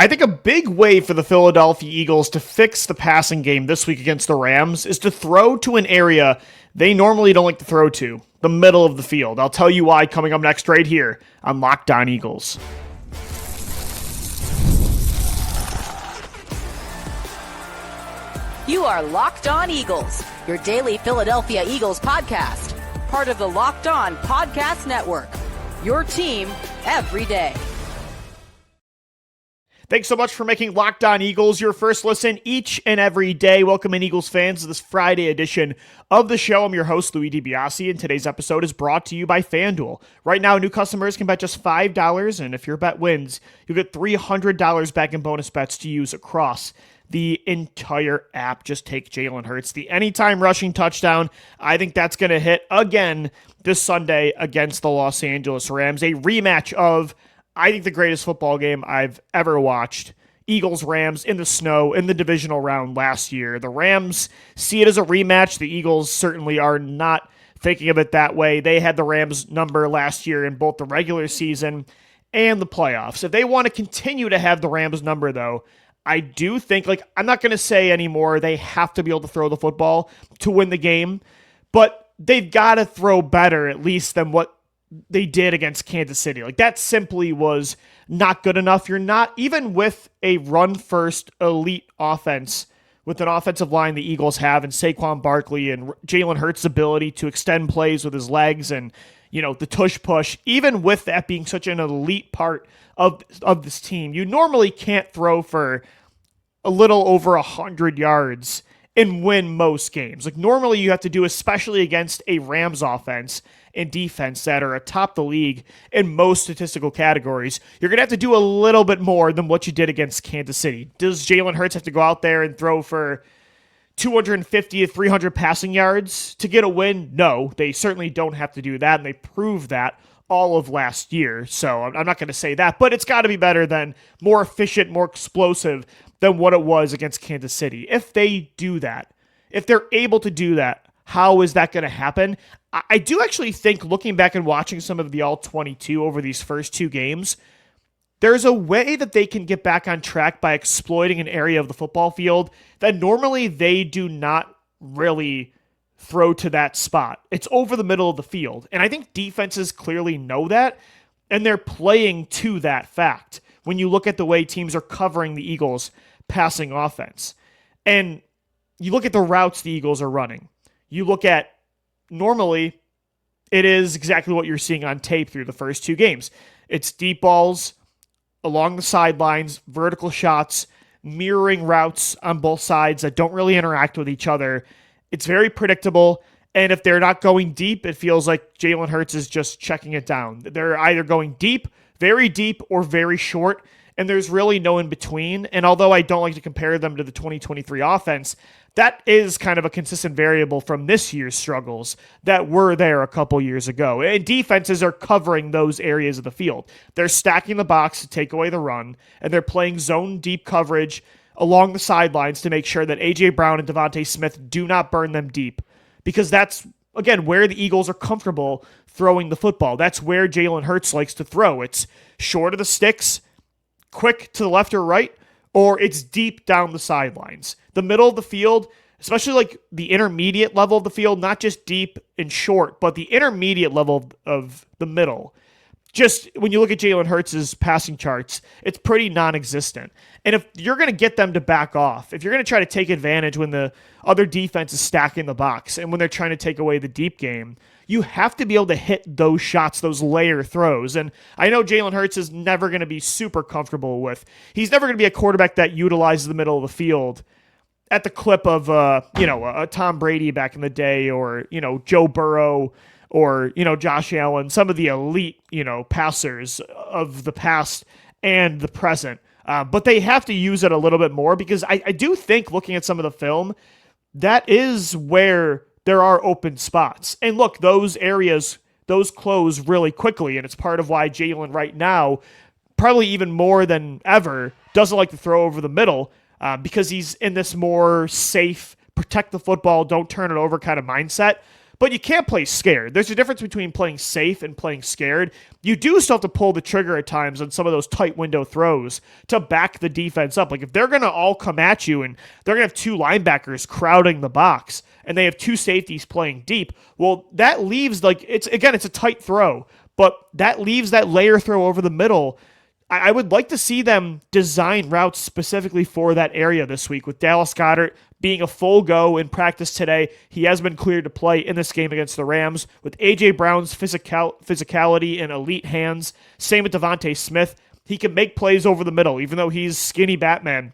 I think a big way for the Philadelphia Eagles to fix the passing game this week against the Rams is to throw to an area they normally don't like to throw to, the middle of the field. I'll tell you why coming up next right here on Locked On Eagles. You are Locked On Eagles, your daily Philadelphia Eagles podcast. Part of the Locked On Podcast Network, your team every day. Thanks so much for making Locked On Eagles your first listen each and every day. Welcome in, Eagles fans, to this Friday edition of the show. I'm your host, Louis DiBiase, and today's episode is brought to you by FanDuel. Right now, new customers can bet just $5, and if your bet wins, you'll get $300 back in bonus bets to use across the entire app. Just take Jalen Hurts, the anytime rushing touchdown. I think that's going to hit again this Sunday against the Los Angeles Rams. A rematch of, I think, the greatest football game I've ever watched. Eagles-Rams in the snow in the divisional round last year. The Rams see it as a rematch. The Eagles certainly are not thinking of it that way. They had the Rams number last year in both the regular season and the playoffs. If they want to continue to have the Rams number, though, I do think, I'm not going to say anymore they have to be able to throw the football to win the game, but they've got to throw better at least than what they did against Kansas City. That simply was not good enough. You're not, even with a run-first elite offense, with an offensive line the Eagles have, and Saquon Barkley and Jalen Hurts' ability to extend plays with his legs and, the tush push, even with that being such an elite part of this team, you normally can't throw for a little over 100 yards and win most games. Normally you have to do, especially against a Rams offense and defense that are atop the league in most statistical categories, you're going to have to do a little bit more than what you did against Kansas City. Does Jalen Hurts have to go out there and throw for 250 to 300 passing yards to get a win? No, they certainly don't have to do that, and they proved that all of last year. So I'm not going to say that, but it's got to be better than, more efficient, more explosive than what it was against Kansas City. If they do that, if they're able to do that, how is that going to happen? I do actually think, looking back and watching some of the All-22 over these first two games, there's a way that they can get back on track by exploiting an area of the football field that normally they do not really throw to that spot. It's over the middle of the field. And I think defenses clearly know that, and they're playing to that fact when you look at the way teams are covering the Eagles' passing offense. And you look at the routes the Eagles are running. You look at, normally, it is exactly what you're seeing on tape through the first two games. It's deep balls along the sidelines, vertical shots, mirroring routes on both sides that don't really interact with each other. It's very predictable, and if they're not going deep, it feels like Jalen Hurts is just checking it down. They're either going deep, or very short, and there's really no in between. And although I don't like to compare them to the 2023 offense, that is kind of a consistent variable from this year's struggles that were there a couple years ago. And defenses are covering those areas of the field. They're stacking the box to take away the run, and they're playing zone deep coverage along the sidelines to make sure that A.J. Brown and Devontae Smith do not burn them deep. Because that's, again, where the Eagles are comfortable throwing the football. That's where Jalen Hurts likes to throw. It's short of the sticks, quick to the left or right, or it's deep down the sidelines. The middle of the field, especially the intermediate level of the field, not just deep and short, but the intermediate level of the middle. Just when you look at Jalen Hurts' passing charts, it's pretty non-existent. And if you're going to get them to back off, if you're going to try to take advantage when the other defense is stacking the box and when they're trying to take away the deep game, you have to be able to hit those shots, those layer throws. And I know Jalen Hurts is never going to be super comfortable with. He's never going to be a quarterback that utilizes the middle of the field at the clip of, a Tom Brady back in the day, or, Joe Burrow, or, Josh Allen, some of the elite, passers of the past and the present. But they have to use it a little bit more, because I do think, looking at some of the film, that is where there are open spots. And look, those areas, those close really quickly, and it's part of why Jalen right now, probably even more than ever, doesn't like to throw over the middle, because he's in this more safe, protect the football, don't turn it over kind of mindset. but you can't play scared. There's a difference between playing safe and playing scared. You do still have to pull the trigger at times on some of those tight window throws to back the defense up. Like if they're going to all come at you and they're going to have two linebackers crowding the box and they have two safeties playing deep, well, that leaves it's a tight throw, but that leaves that layer throw over the middle. I would like to see them design routes specifically for that area this week, with Dallas Goedert being a full go in practice today. He has been cleared to play in this game against the Rams, with A.J. Brown's physicality and elite hands. Same with Devontae Smith. He can make plays over the middle, even though he's skinny Batman.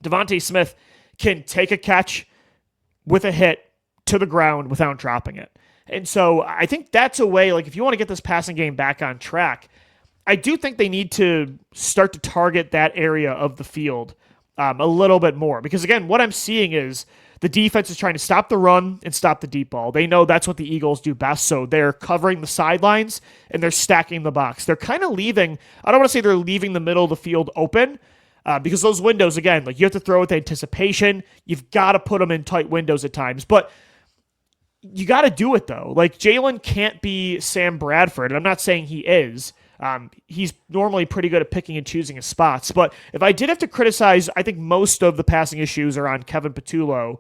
Devontae Smith can take a catch with a hit to the ground without dropping it. And so I think that's a way, if you want to get this passing game back on track, I do think they need to start to target that area of the field a little bit more. Because, again, what I'm seeing is the defense is trying to stop the run and stop the deep ball. They know that's what the Eagles do best, so they're covering the sidelines and they're stacking the box. They're kind of leaving, I don't want to say they're leaving the middle of the field open, because those windows, again, you have to throw with anticipation. You've got to put them in tight windows at times. But you got to do it, though. Jalen can't be Sam Bradford, and I'm not saying he is. He's normally pretty good at picking and choosing his spots. But if I did have to criticize, I think most of the passing issues are on Kevin Patullo.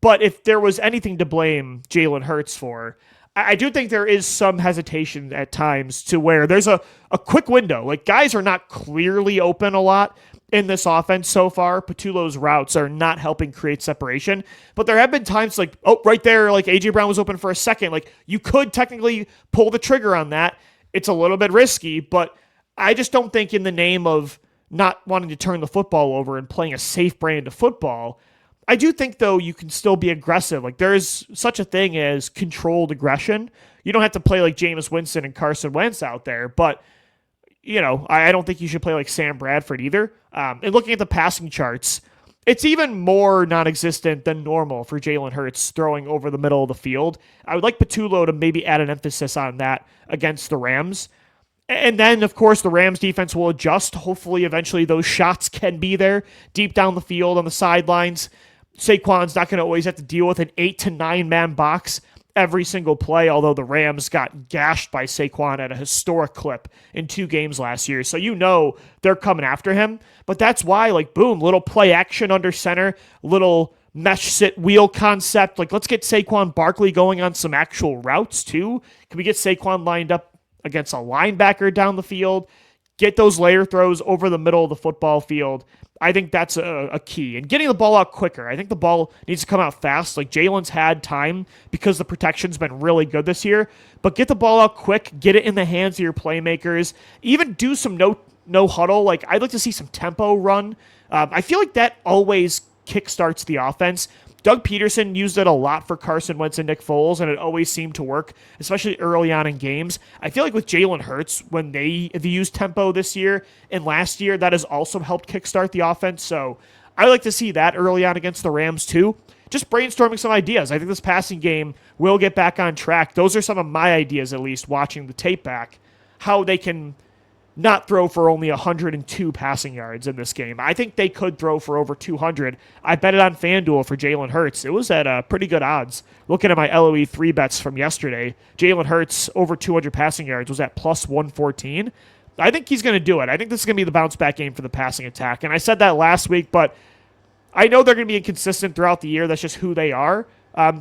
But if there was anything to blame Jalen Hurts for, I do think there is some hesitation at times to where there's a quick window. Guys are not clearly open a lot in this offense so far. Patullo's routes are not helping create separation. But there have been times right there, A.J. Brown was open for a second. You could technically pull the trigger on that. It's a little bit risky, but I just don't think in the name of not wanting to turn the football over and playing a safe brand of football, I do think, though, you can still be aggressive. There is such a thing as controlled aggression. You don't have to play like Jameis Winston and Carson Wentz out there, but, I don't think you should play like Sam Bradford either. And looking at the passing charts, it's even more non-existent than normal for Jalen Hurts throwing over the middle of the field. I would like Patullo to maybe add an emphasis on that against the Rams. And then, of course, the Rams defense will adjust. Hopefully, eventually, those shots can be there deep down the field on the sidelines. Saquon's not going to always have to deal with an 8 to 9 man box every single play, although the Rams got gashed by Saquon at a historic clip in 2 games last year. So they're coming after him. But that's why, boom, little play action under center, little mesh sit wheel concept. Let's get Saquon Barkley going on some actual routes too. Can we get Saquon lined up against a linebacker down the field? Get those layer throws over the middle of the football field. I think that's a key. And getting the ball out quicker. I think the ball needs to come out fast. Jalen's had time because the protection's been really good this year. But get the ball out quick. Get it in the hands of your playmakers. Even do some no huddle. I'd like to see some tempo run. I feel like that always kickstarts the offense. Doug Peterson used it a lot for Carson Wentz and Nick Foles, and it always seemed to work, especially early on in games. I feel like with Jalen Hurts, when they used tempo this year and last year, that has also helped kickstart the offense. So I like to see that early on against the Rams too. Just brainstorming some ideas. I think this passing game will get back on track. Those are some of my ideas, at least, watching the tape back, how they can not throw for only 102 passing yards in this game. I think they could throw for over 200. I bet it on FanDuel for Jalen Hurts. It was at pretty good odds. Looking at my LOE 3 bets from yesterday, Jalen Hurts over 200 passing yards was at plus 114. I think he's going to do it. I think this is going to be the bounce back game for the passing attack. And I said that last week, but I know they're going to be inconsistent throughout the year. That's just who they are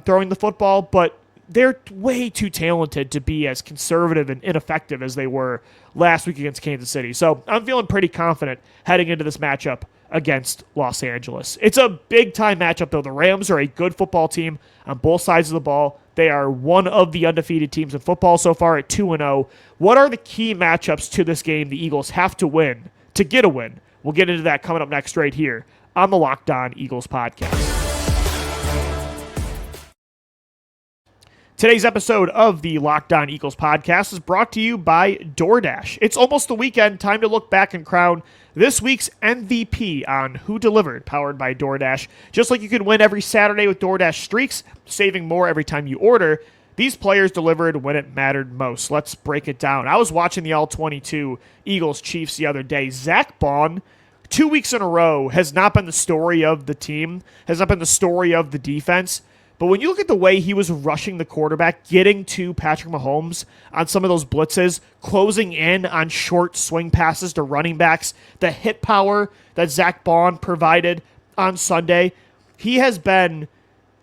throwing the football, but they're way too talented to be as conservative and ineffective as they were last week against Kansas City. So I'm feeling pretty confident heading into this matchup against Los Angeles. It's a big-time matchup, though. The Rams are a good football team on both sides of the ball. They are one of the undefeated teams in football so far at 2-0. What are the key matchups to this game the Eagles have to win to get a win? We'll get into that coming up next right here on the Locked On Eagles podcast. Today's episode of the Locked On Eagles podcast is brought to you by DoorDash. It's almost the weekend, time to look back and crown this week's MVP on Who Delivered, powered by DoorDash. Just like you can win every Saturday with DoorDash Streaks, saving more every time you order, these players delivered when it mattered most. Let's break it down. I was watching the All-22 Eagles-Chiefs the other day. Zach Bond, 2 weeks in a row, has not been the story of the team, has not been the story of the defense. But when you look at the way he was rushing the quarterback, getting to Patrick Mahomes on some of those blitzes, closing in on short swing passes to running backs, the hit power that Zach Bond provided on Sunday, he has been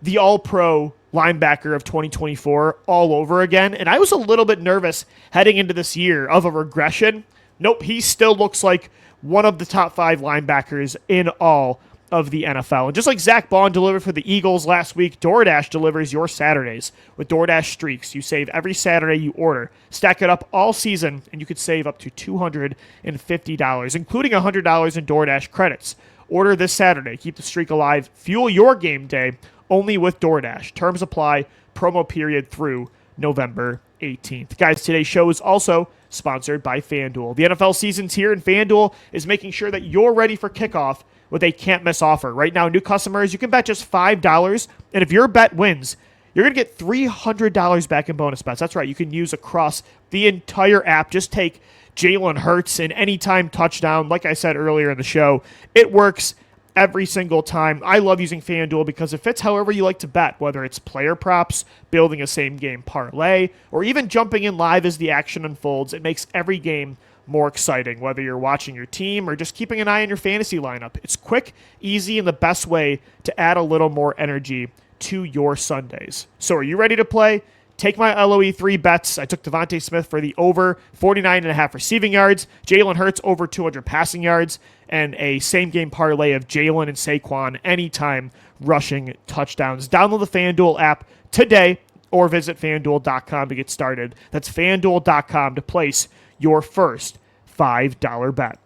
the all-pro linebacker of 2024 all over again. And I was a little bit nervous heading into this year of a regression. Nope, he still looks like one of the top 5 linebackers in all of the NFL. And just like Zach Bond delivered for the Eagles last week, DoorDash delivers your Saturdays with DoorDash Streaks. You save every Saturday you order. Stack it up all season, and you could save up to $250, including $100 in DoorDash credits. Order this Saturday. Keep the streak alive. Fuel your game day only with DoorDash. Terms apply. Promo period through November 18th. Guys, today's show is also sponsored by FanDuel. The NFL season's here, and FanDuel is making sure that you're ready for kickoff with a can't-miss offer. Right now, new customers, you can bet just $5, and if your bet wins, you're going to get $300 back in bonus bets. That's right, you can use across the entire app. Just take Jalen Hurts and anytime touchdown. Like I said earlier in the show, it works every single time. I love using FanDuel because it fits however you like to bet, whether it's player props, building a same-game parlay, or even jumping in live as the action unfolds. It makes every game more exciting, whether you're watching your team or just keeping an eye on your fantasy lineup. It's quick, easy, and the best way to add a little more energy to your Sundays. So are you ready to play? Take my LOE3 bets. I took Devontae Smith for the over 49.5 receiving yards, Jalen Hurts over 200 passing yards, and a same-game parlay of Jalen and Saquon anytime rushing touchdowns. Download the FanDuel app today or visit FanDuel.com to get started. That's FanDuel.com to place your first $5 bet.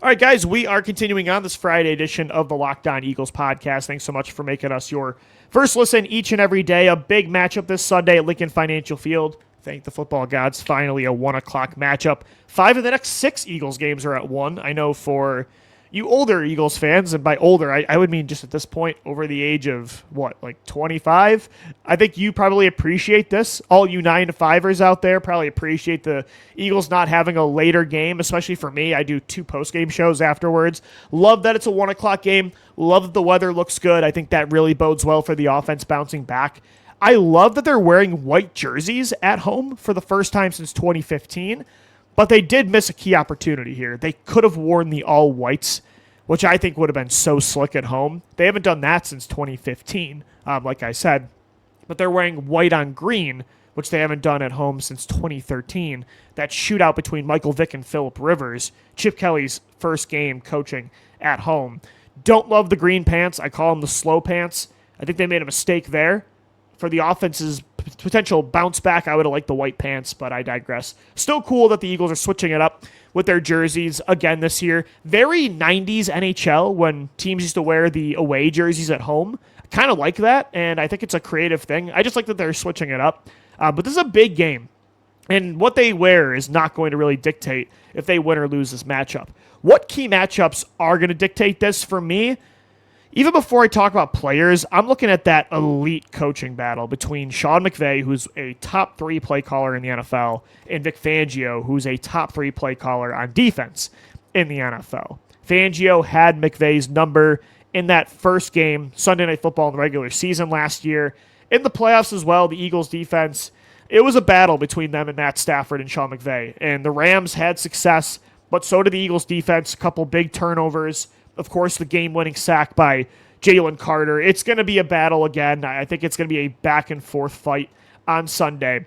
All right, guys, we are continuing on this Friday edition of the Locked On Eagles podcast. Thanks so much for making us your first listen each and every day. A big matchup this Sunday at Lincoln Financial Field. Thank the football gods. Finally, a 1 o'clock matchup. 5 of the next 6 Eagles games are at 1. I know for you older Eagles fans, and by older, I would mean just at this point, over the age of, like 25? I think you probably appreciate this. All you 9-to-5ers out there probably appreciate the Eagles not having a later game, especially for me. I do 2 post-game shows afterwards. Love that it's a 1 o'clock game. Love that the weather looks good. I think that really bodes well for the offense bouncing back. I love that they're wearing white jerseys at home for the first time since 2015. But they did miss a key opportunity here. They could have worn the all-whites, which I think would have been so slick at home. They haven't done that since 2015, like I said. But they're wearing white on green, which they haven't done at home since 2013. That shootout between Michael Vick and Phillip Rivers, Chip Kelly's first game coaching at home. Don't love the green pants. I call them the slow pants. I think they made a mistake there. For the offense's potential bounce back, I would have liked the white pants, but I digress. Still cool that the Eagles are switching it up with their jerseys again this year. Very 90s NHL when teams used to wear the away jerseys at home. Kind of like that, and I think it's a creative thing. I just like that they're switching it up. But this is a big game, and what they wear is not going to really dictate if they win or lose this matchup. What key matchups are going to dictate this for me? Even before I talk about players, I'm looking at that elite coaching battle between Sean McVay, who's a top 3 play caller in the NFL, and Vic Fangio, who's a top 3 play caller on defense in the NFL. Fangio had McVay's number in that first game, Sunday Night Football in the regular season last year. In the playoffs as well, the Eagles defense, it was a battle between them and Matt Stafford and Sean McVay. And the Rams had success, but so did the Eagles defense, a couple big turnovers. Of course, the game-winning sack by Jalen Carter. It's going to be a battle again. I think it's going to be a back-and-forth fight on Sunday.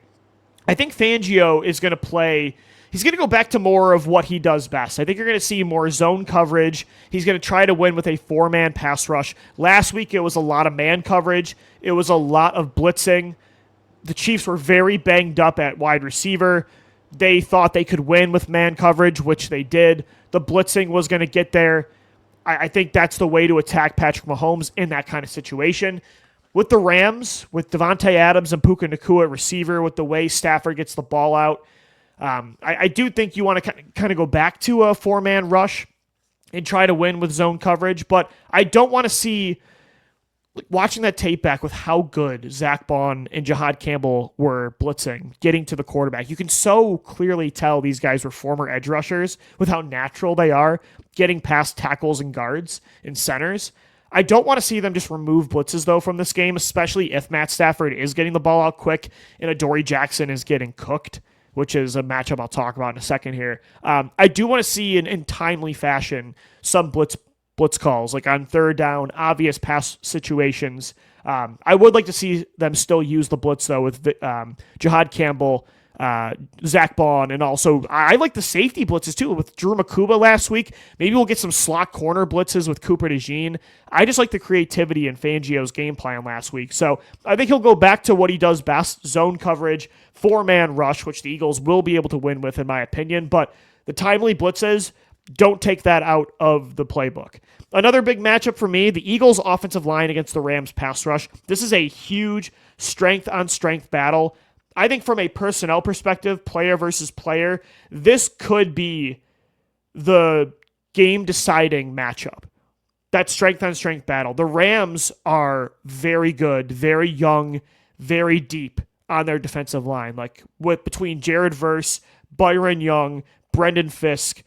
I think Fangio is going to play. He's going to go back to more of what he does best. I think you're going to see more zone coverage. He's going to try to win with a 4-man pass rush. Last week, it was a lot of man coverage. It was a lot of blitzing. The Chiefs were very banged up at wide receiver. They thought they could win with man coverage, which they did. The blitzing was going to get there. I think that's the way to attack Patrick Mahomes in that kind of situation. With the Rams, with Devontae Adams and Puka Nacua at receiver, with the way Stafford gets the ball out, I do think you want to kind of go back to a 4-man rush and try to win with zone coverage, but I don't want to see watching that tape back with how good Zach Bond and Jahad Campbell were blitzing, getting to the quarterback, you can so clearly tell these guys were former edge rushers with how natural they are getting past tackles and guards and centers. I don't want to see them just remove blitzes, though, from this game, especially if Matt Stafford is getting the ball out quick and Adoree Jackson is getting cooked, which is a matchup I'll talk about in a second here. I do want to see in timely fashion some blitz calls, like on third down, obvious pass situations. I would like to see them still use the blitz, though, with Jahad Campbell, Zach Bond, and also I like the safety blitzes, too, with Drew Makuba last week. Maybe we'll get some slot corner blitzes with Cooper DeJean. I just like the creativity in Fangio's game plan last week. So I think he'll go back to what he does best, zone coverage, four-man rush, which the Eagles will be able to win with, in my opinion. But the timely blitzes, don't take that out of the playbook. Another big matchup for me, the Eagles' offensive line against the Rams' pass rush. This is a huge strength-on-strength battle. I think from a personnel perspective, player versus player, this could be the game-deciding matchup. That strength-on-strength battle. The Rams are very good, very young, very deep on their defensive line. Like between Jared Verse, Byron Young, Braden Fisk,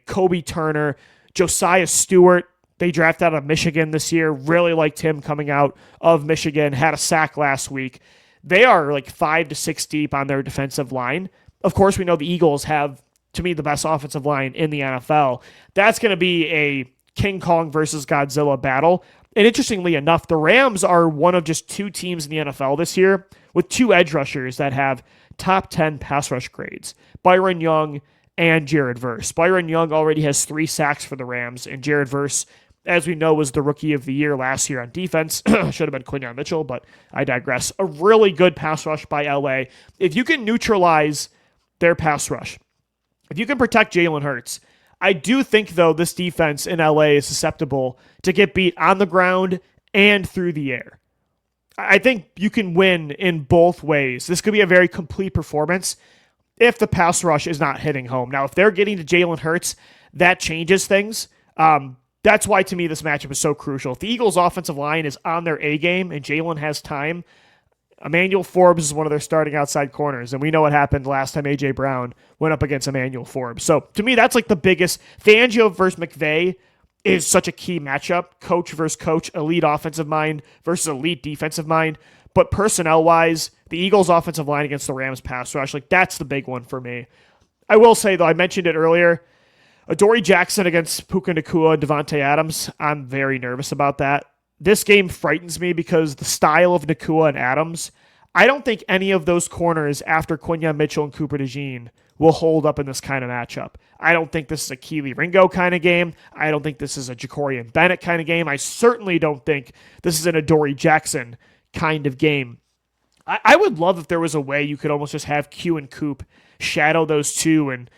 Kobe Turner, Josiah Stewart. They drafted out of Michigan this year. Really liked him coming out of Michigan. Had a sack last week. They are like 5 to 6 deep on their defensive line. Of course, we know the Eagles have, to me, the best offensive line in the NFL. That's going to be a King Kong versus Godzilla battle. And interestingly enough, the Rams are one of just 2 teams in the NFL this year with 2 edge rushers that have top 10 pass rush grades. Byron Young and Jared Verse. Byron Young already has 3 sacks for the Rams, and Jared Verse, as we know, was the rookie of the year last year on defense. Should have been Quinyon Mitchell, but I digress. A really good pass rush by LA. If you can neutralize their pass rush, if you can protect Jalen Hurts, I do think, though, this defense in LA is susceptible to get beat on the ground and through the air. I think you can win in both ways. This could be a very complete performance if the pass rush is not hitting home. Now, if they're getting to Jalen Hurts, that changes things. That's why, to me, this matchup is so crucial. If the Eagles' offensive line is on their A game and Jalen has time, Emmanuel Forbes is one of their starting outside corners, and we know what happened last time A.J. Brown went up against Emmanuel Forbes. So, to me, that's like the biggest. Fangio versus McVay is such a key matchup. Coach versus coach, elite offensive mind versus elite defensive mind. But personnel-wise, the Eagles' offensive line against the Rams' pass rush, like that's the big one for me. I will say, though, I mentioned it earlier, Adoree Jackson against Puka Nacua and Devontae Adams, I'm very nervous about that. This game frightens me because the style of Nacua and Adams, I don't think any of those corners after Quinyon Mitchell and Cooper DeJean will hold up in this kind of matchup. I don't think this is a Keely Ringo kind of game. I don't think this is a Jacorian Bennett kind of game. I certainly don't think this is an Adoree Jackson kind of game. I would love if there was a way you could almost just have Q and Coop shadow those two, and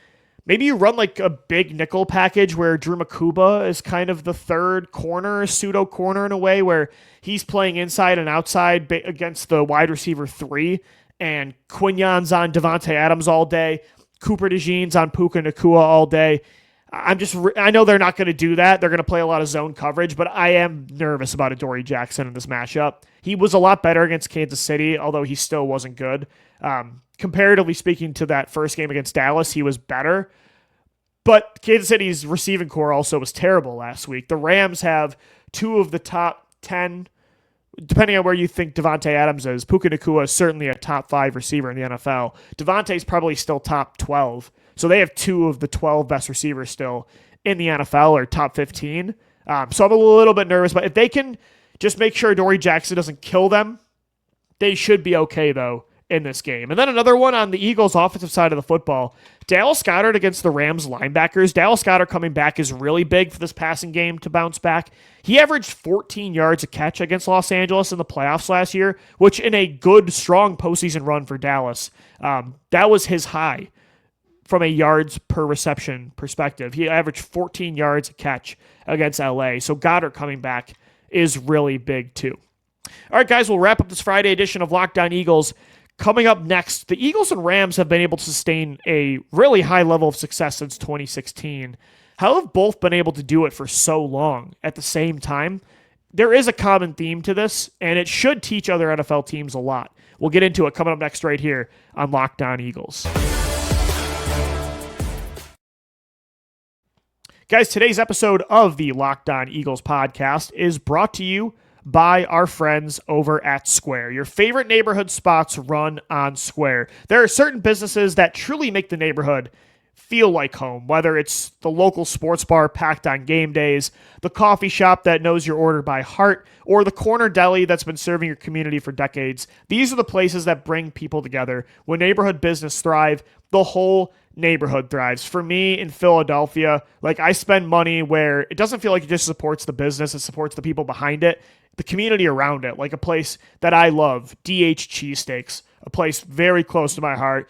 maybe you run like a big nickel package where Drew Makuba is kind of the third corner, pseudo corner in a way, where he's playing inside and outside against the wide receiver 3, and Quinyon's on Devontae Adams all day, Cooper DeJean's on Puka Nacua all day. I know they're not going to do that. They're going to play a lot of zone coverage, but I am nervous about Adoree Jackson in this matchup. He was a lot better against Kansas City, although he still wasn't good. Comparatively speaking to that first game against Dallas, he was better. But Kansas City's receiving core also was terrible last week. The Rams have 2 of the top 10, depending on where you think Devontae Adams is. Puka Nacua is certainly a top 5 receiver in the NFL. Devontae's probably still top 12. So they have 2 of the 12 best receivers still in the NFL, or top 15. So I'm a little bit nervous, but if they can just make sure Adoree Jackson doesn't kill them, they should be okay, though, in this game. And then another one on the Eagles' offensive side of the football, Dallas Goedert against the Rams linebackers. Dallas Goedert coming back is really big for this passing game to bounce back. He averaged 14 yards a catch against Los Angeles in the playoffs last year, which in a good, strong postseason run for Dallas, that was his high from a yards per reception perspective. He averaged 14 yards a catch against LA. So Goddard coming back is really big too. All right, guys, we'll wrap up this Friday edition of Locked On Eagles. Coming up next, the Eagles and Rams have been able to sustain a really high level of success since 2016. How have both been able to do it for so long at the same time? There is a common theme to this, and it should teach other NFL teams a lot. We'll get into it coming up next right here on Locked On Eagles. Guys, today's episode of the Locked On Eagles podcast is brought to you by our friends over at Square. Your favorite neighborhood spots run on Square. There are certain businesses that truly make the neighborhood feel like home, whether it's the local sports bar packed on game days, the coffee shop that knows your order by heart, or the corner deli that's been serving your community for decades. These are the places that bring people together. When neighborhood business thrive, the whole neighborhood thrives. For me in Philadelphia, I spend money where it doesn't feel like it just supports the business, it supports the people behind it, the community around it, like a place that I love, DH Cheesesteaks, a place very close to my heart.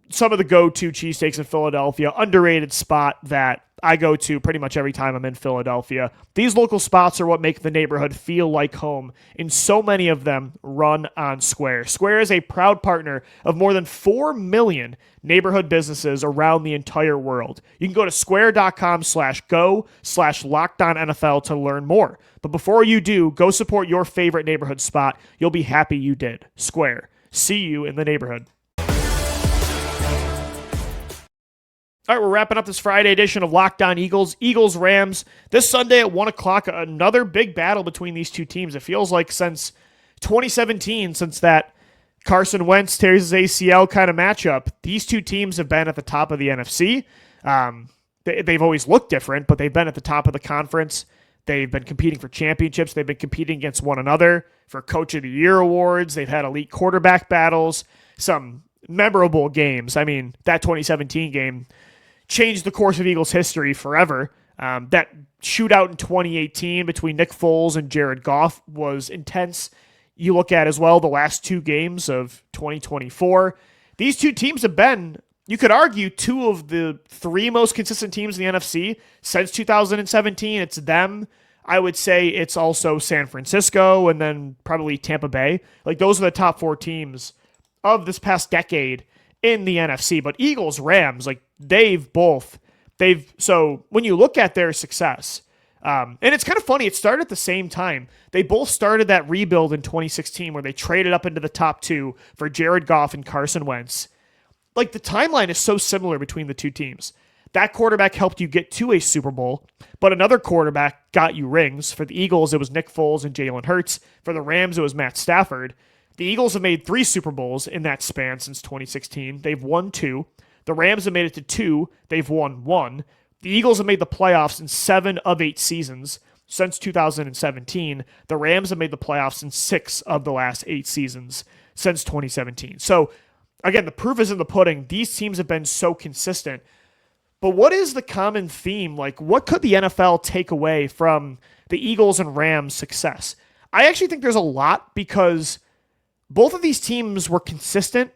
Some of the go-to cheesesteaks in Philadelphia, underrated spot that I go to pretty much every time I'm in Philadelphia. These local spots are what make the neighborhood feel like home, and so many of them run on Square. Square is a proud partner of more than 4 million neighborhood businesses around the entire world. You can go to square.com/go/LockedOnNFL to learn more. But before you do, go support your favorite neighborhood spot. You'll be happy you did. Square. See you in the neighborhood. All right, we're wrapping up this Friday edition of Locked On Eagles. Eagles-Rams this Sunday at 1 o'clock. Another big battle between these two teams. It feels like since 2017, since that Carson Wentz tears his ACL kind of matchup, these two teams have been at the top of the NFC. They've always looked different, but they've been at the top of the conference. They've been competing for championships. They've been competing against one another for Coach of the Year awards. They've had elite quarterback battles, some memorable games. I mean, that 2017 game changed the course of Eagles history forever. That shootout in 2018 between Nick Foles and Jared Goff was intense. You look at as well the last two games of 2024. These two teams have been, you could argue, two of the three most consistent teams in the NFC since 2017. It's them. I would say it's also San Francisco and then probably Tampa Bay. Those are the top four teams of this past decade in the NFC. But Eagles, Rams, so when you look at their success, and it's kind of funny, it started at the same time. They both started that rebuild in 2016 where they traded up into the top two for Jared Goff and Carson Wentz. The timeline is so similar between the two teams. That quarterback helped you get to a Super Bowl, but another quarterback got you rings. For the Eagles, it was Nick Foles and Jalen Hurts. For the Rams, it was Matt Stafford. The Eagles have made 3 Super Bowls in that span since 2016. They've won 2. The Rams have made it to 2. They've won 1. The Eagles have made the playoffs in 7 of 8 seasons since 2017. The Rams have made the playoffs in 6 of the last 8 seasons since 2017. So, again, the proof is in the pudding. These teams have been so consistent. But what is the common theme? What could the NFL take away from the Eagles and Rams' success? I actually think there's a lot because both of these teams were consistent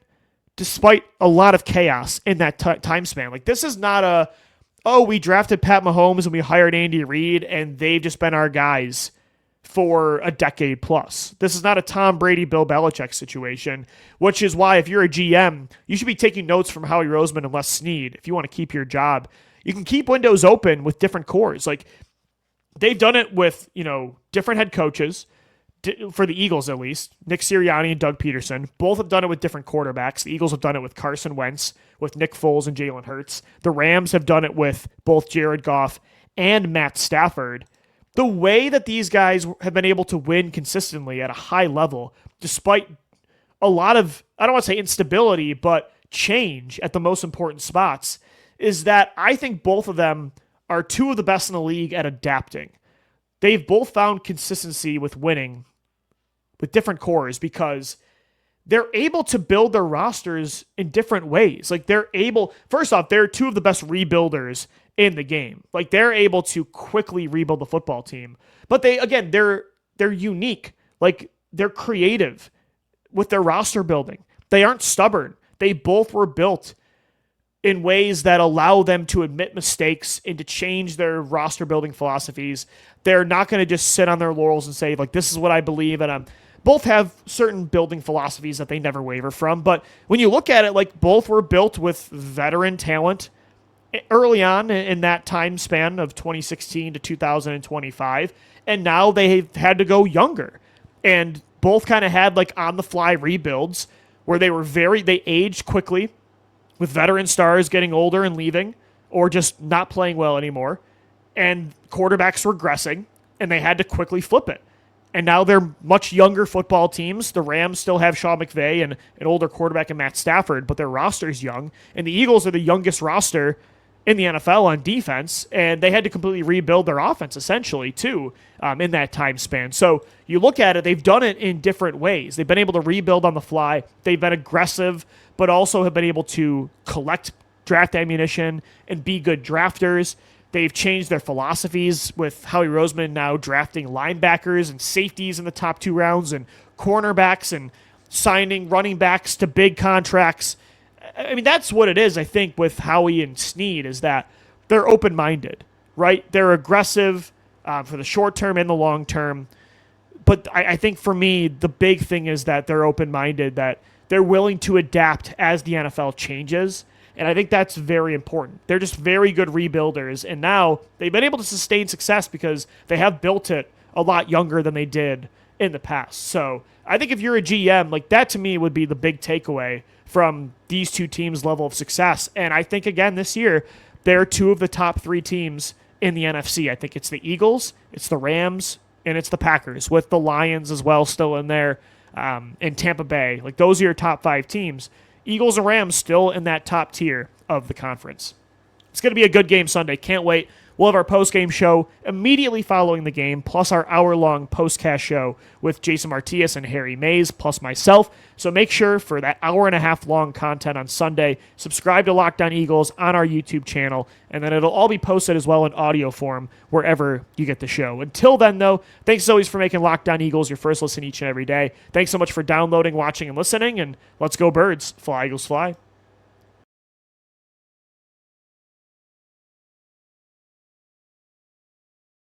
despite a lot of chaos in that time span. This is not we drafted Pat Mahomes and we hired Andy Reid and they've just been our guys for a decade plus. This is not a Tom Brady, Bill Belichick situation, which is why if you're a GM, you should be taking notes from Howie Roseman and Les Snead if you want to keep your job. You can keep windows open with different cores. They've done it with, different head coaches, for the Eagles at least, Nick Sirianni and Doug Peterson. Both have done it with different quarterbacks. The Eagles have done it with Carson Wentz, with Nick Foles and Jalen Hurts. The Rams have done it with both Jared Goff and Matt Stafford. The way that these guys have been able to win consistently at a high level, despite a lot of, I don't want to say instability, but change at the most important spots, is that I think both of them are two of the best in the league at adapting. They've both found consistency with winning with different cores because they're able to build their rosters in different ways. First off, they're two of the best rebuilders in the game. They're able to quickly rebuild the football team. But they're unique. They're creative with their roster building. They aren't stubborn. They both were built in ways that allow them to admit mistakes and to change their roster building philosophies. They're not going to just sit on their laurels and say, this is what I believe, and both have certain building philosophies that they never waver from. But when you look at it, both were built with veteran talent early on in that time span of 2016 to 2025, and now they've had to go younger. And both kind of had like on the fly rebuilds where they aged quickly with veteran stars getting older and leaving or just not playing well anymore, and quarterbacks regressing, and they had to quickly flip it. And now they're much younger football teams. The Rams still have Sean McVay and an older quarterback in Matt Stafford, but their roster's young. And the Eagles are the youngest roster in the NFL on defense, and they had to completely rebuild their offense essentially too in that time span. So you look at it, they've done it in different ways. They've been able to rebuild on the fly. They've been aggressive, but also have been able to collect draft ammunition and be good drafters. They've changed their philosophies with Howie Roseman now drafting linebackers and safeties in the top 2 rounds and cornerbacks and signing running backs to big contracts. I mean, that's what it is, I think, with Howie and Snead, is that they're open-minded, right? They're aggressive for the short term and the long term. But I think for me, the big thing is that they're open-minded, that they're willing to adapt as the NFL changes. And I think that's very important. They're just very good rebuilders. And now they've been able to sustain success because they have built it a lot younger than they did in the past. So I think if you're a GM, like that to me would be the big takeaway from these two teams' level of success. And I think, again, this year, they're 2 of the top 3 teams in the NFC. I think it's the Eagles, it's the Rams, and it's the Packers, with the Lions as well still in there, and Tampa Bay. Like, those are your top 5 teams. Eagles and Rams still in that top tier of the conference. It's going to be a good game Sunday. Can't wait. We'll have our post-game show immediately following the game, plus our hour-long post-cast show with Jason Martias and Harry Mays, plus myself. So make sure for that hour-and-a-half-long content on Sunday, subscribe to Locked On Eagles on our YouTube channel, and then it'll all be posted as well in audio form wherever you get the show. Until then, though, thanks as always for making Locked On Eagles your first listen each and every day. Thanks so much for downloading, watching, and listening, and let's go Birds. Fly, Eagles, fly.